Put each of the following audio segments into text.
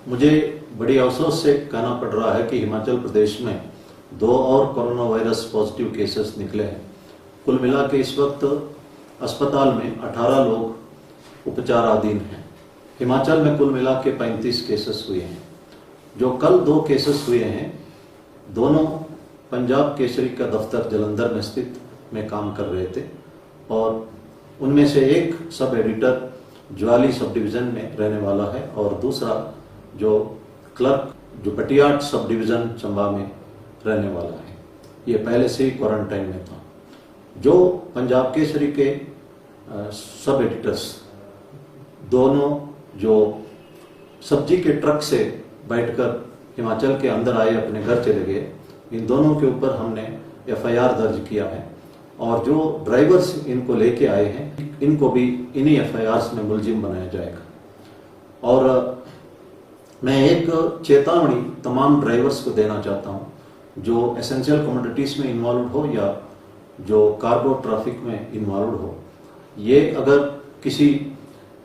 मुझे बड़ी अफसोस से कहना पड़ रहा है कि हिमाचल प्रदेश में 2 और कोरोना वायरस पॉजिटिव केसेस निकले हैं। कुल मिला के इस वक्त अस्पताल में 18 लोग उपचाराधीन हैं। हिमाचल में कुल मिला के 35 केसेस हुए हैं। जो कल 2 केसेस हुए हैं, दोनों पंजाब केसरी का दफ्तर जलंधर में स्थित में काम कर रहे थे और उनमें से एक sub editor Jawali sub division में रहने वाला है और दूसरा जो क्लर्क जो पटियाट सब डिवीजन चंबा में रहने वाला है। ये पहले से ही क्वारंटाइन में था। जो पंजाब केसरी के सब एडिटर्स दोनों जो सब्जी के ट्रक से बैठकर हिमाचल के अंदर आए, अपने घर चले गए, इन दोनों के ऊपर हमने FIR दर्ज किया है और जो ड्राइवर्स इनको लेके आए हैं इनको भी इन्हीं FIRs में मुलजिम बनाया जाएगा। और मैं एक चेतावनी तमाम ड्राइवर्स को देना चाहता हूं जो एसेंशियल कमोडिटीज में इन्वॉल्व हो या जो कार्गो ट्रैफिक में इन्वॉल्व हो। ये अगर किसी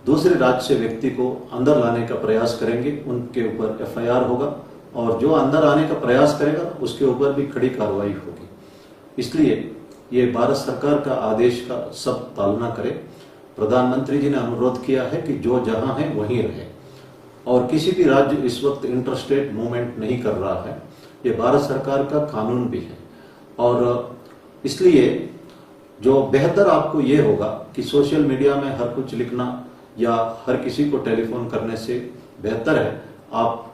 दूसरे राज्य से व्यक्ति को अंदर लाने का प्रयास करेंगे उनके ऊपर FIR होगा और जो अंदर आने का प्रयास करेगा उसके ऊपर भी कड़ी कार्रवाई होगी। इसलिए ये भारत सरकार का आदेश का सब पालना करें। प्रधानमंत्री जी ने अनुरोध किया है कि जो जहां है वहीं रहे और किसी भी राज्य इस वक्त इंटरस्टेट मूवमेंट नहीं कर रहा है। ये भारत सरकार का कानून भी है और इसलिए जो बेहतर आपको ये होगा कि सोशल मीडिया में हर कुछ लिखना या हर किसी को टेलीफोन करने से बेहतर है आप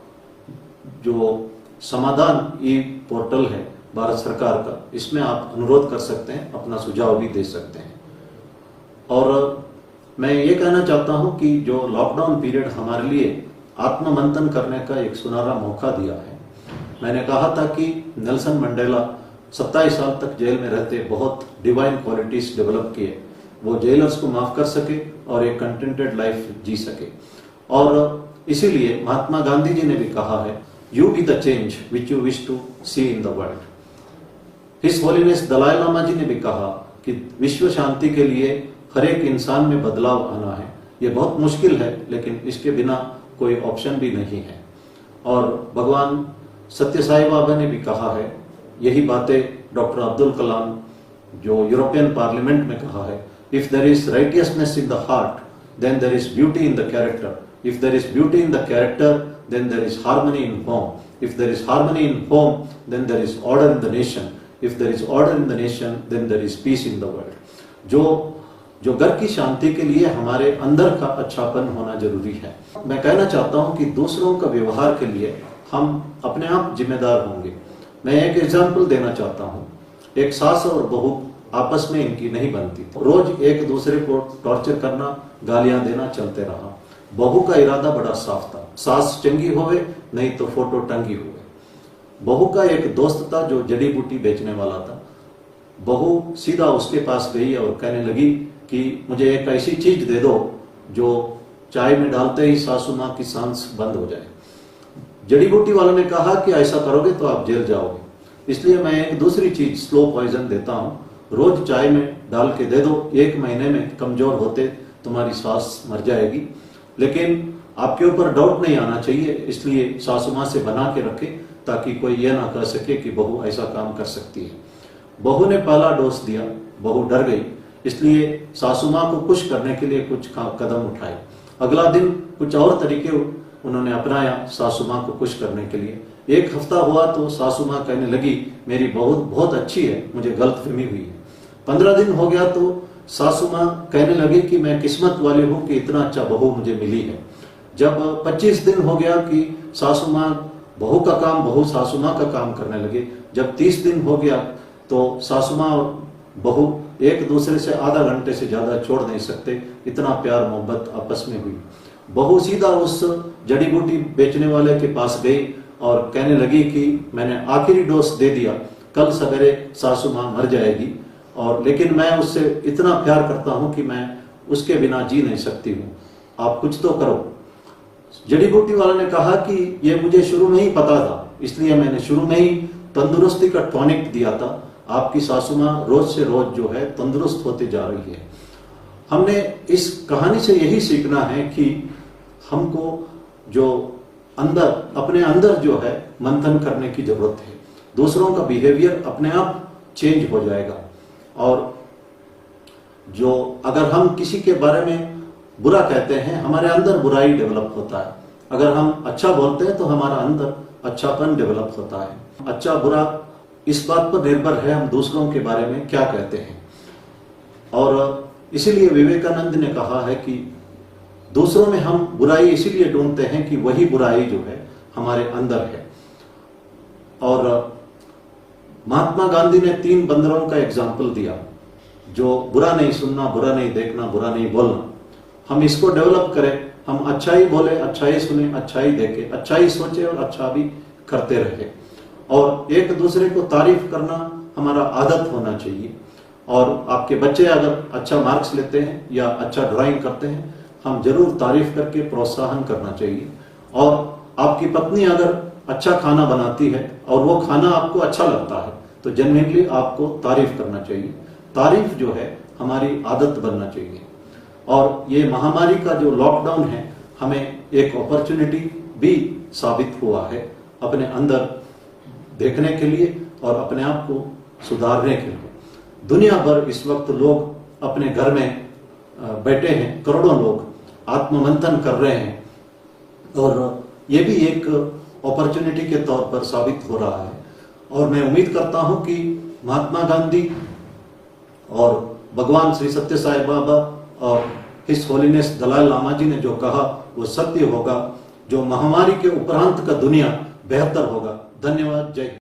जो समाधान ई पोर्टल है भारत सरकार का, इसमें आप अनुरोध कर सकते हैं, अपना सुझाव भी दे सकते हैं। और मैं ये कहना चाहता हूं कि जो लॉकडाउन पीरियड हमारे लिए आत्ममंथन करने का एक सुनहरा मौका दिया है। मैंने कहा था कि नेल्सन मंडेला 27 साल तक जेल में रहते बहुत डिवाइन क्वालिटीज डेवलप किए, वो जेलर्स को माफ कर सके और एक कंटेंटेड लाइफ जी सके। और इसीलिए महात्मा गांधी जी ने भी कहा है, you be the change which you wish to see in the world. His holiness Dalai Lama ji ने भी कहा कि विश्व शांति के लिए हर एक इंसान में बदलाव आना है। ये बहुत मुश्किल है लेकिन इसके बिना कोई ऑप्शन भी नहीं है। और भगवान सत्य साई बाबा ने भी कहा है, यही बातें डॉक्टर अब्दुल कलाम जो यूरोपियन पार्लियामेंट में कहा है, if there is righteousness in the heart then there is beauty in the character, if there is beauty in the character then there is harmony in home, if there is harmony in home then there is order in the nation, if there is order in the nation then there is peace in the world. जो घर की शांति के लिए हमारे अंदर का अच्छापन होना जरूरी है। मैं कहना चाहता हूं कि दूसरों का व्यवहार के लिए हम अपने आप जिम्मेदार होंगे। मैं एक एग्जाम्पल देना चाहता हूं। एक सास और बहू आपस में इनकी नहीं बनती, रोज एक दूसरे को टॉर्चर करना, गालियां देना चलते रहा। बहू का इरादा बड़ा साफ था, सास चंगी होवे नहीं तो फोटो टंगी होवे। बहू का एक दोस्त था जो जड़ी बूटी बेचने वाला था। बहू सीधा उसके पास गई और कहने लगी कि मुझे एक ऐसी चीज दे दो जो चाय में डालते ही सासू माँ की सांस बंद हो जाए। जड़ी बूटी वाले ने कहा कि ऐसा करोगे तो आप जेल जाओगे, इसलिए मैं एक दूसरी चीज स्लो पॉइजन देता हूँ, रोज चाय में डाल के दे दो, 1 महीने में कमजोर होते तुम्हारी सास मर जाएगी। लेकिन आपके ऊपर डाउट नहीं आना चाहिए, इसलिए सासू माँ से बना के रखे ताकि कोई ये ना कह सके कि बहू ऐसा काम कर सकती है। बहू ने पहला डोज दिया, बहू डर गई, इसलिए सासू माँ को खुश करने के लिए कुछ कदम उठाए। अगला दिन कुछ और तरीके उन्होंने अपनाया सासू माँ को खुश करने के लिए। 1 हफ्ता हुआ तो सासू माँ कहने लगी मेरी बहू बहुत अच्छी है, मुझे गलतफहमी हुई है। 15 दिन हो गया तो सासू माँ कहने लगी कि मैं किस्मत वाली हूँ कि इतना अच्छा बहू मुझे मिली है। जब 25 दिन हो गया कि सासू माँ बहू का काम बहू सासू माँ का काम करने लगे। जब 30 दिन हो गया तो सासू माँ और बहू एक दूसरे से आधा घंटे से ज्यादा छोड़ नहीं सकते, इतना प्यार मोहब्बत आपस में हुई। बहू सीधा उस जड़ी बूटी बेचने वाले के पास गई और कहने लगी कि मैंने आखिरी डोज दे दिया, कल सवेरे सासू माँ मर जाएगी और लेकिन मैं उससे इतना प्यार करता हूं कि मैं उसके बिना जी नहीं सकती हूँ, आप कुछ तो करो। जड़ी बूटी वाले ने कहा कि ये मुझे शुरू में ही पता था, इसलिए मैंने शुरू में ही तंदुरुस्ती का टॉनिक दिया था। आपकी सासू माँ रोज से रोज जो है तंदुरुस्त होती जा रही है। हमने इस कहानी से यही सीखना है कि हमको जो अंदर अपने अंदर जो है मंथन करने की जरूरत है। दूसरों का बिहेवियर अपने आप चेंज हो जाएगा। और जो अगर हम किसी के बारे में बुरा कहते हैं, हमारे अंदर बुराई डेवलप होता है। अगर हम अच्छा बोलते हैं तो हमारा अंदर अच्छापन डेवलप होता है। अच्छा बुरा इस बात पर निर्भर है हम दूसरों के बारे में क्या कहते हैं। और इसीलिए विवेकानंद ने कहा है कि दूसरों में हम बुराई इसीलिए ढूंढते हैं कि वही बुराई जो है हमारे अंदर है। और महात्मा गांधी ने 3 बंदरों का एग्जाम्पल दिया, जो बुरा नहीं सुनना, बुरा नहीं देखना, बुरा नहीं बोलना। हम इसको डेवलप करें, हम अच्छा ही बोले, अच्छा ही सुने, अच्छा ही देखे, अच्छा ही सोचे और अच्छा भी करते रहे। और एक दूसरे को तारीफ करना हमारा आदत होना चाहिए। और आपके बच्चे अगर अच्छा मार्क्स लेते हैं या अच्छा ड्राइंग करते हैं, हम जरूर तारीफ करके प्रोत्साहन करना चाहिए। और आपकी पत्नी अगर अच्छा खाना बनाती है और वो खाना आपको अच्छा लगता है तो जेन्युइनली आपको तारीफ करना चाहिए। तारीफ जो है हमारी आदत बनना चाहिए। और ये महामारी का जो लॉकडाउन है हमें एक अपॉर्चुनिटी भी साबित हुआ है अपने अंदर देखने के लिए और अपने आप को सुधारने के लिए। दुनिया भर इस वक्त लोग अपने घर में बैठे हैं, करोड़ों लोग आत्ममंथन कर रहे हैं। और ये भी एक अपॉर्चुनिटी के तौर पर साबित हो रहा है। और मैं उम्मीद करता हूं कि महात्मा गांधी और भगवान श्री सत्य साई बाबा और हिज होलीनेस दलाई लामा जी ने जो कहा वो सत्य होगा। जो महामारी के उपरांत का दुनिया बेहतर होगा। धन्यवाद। जय हिंद।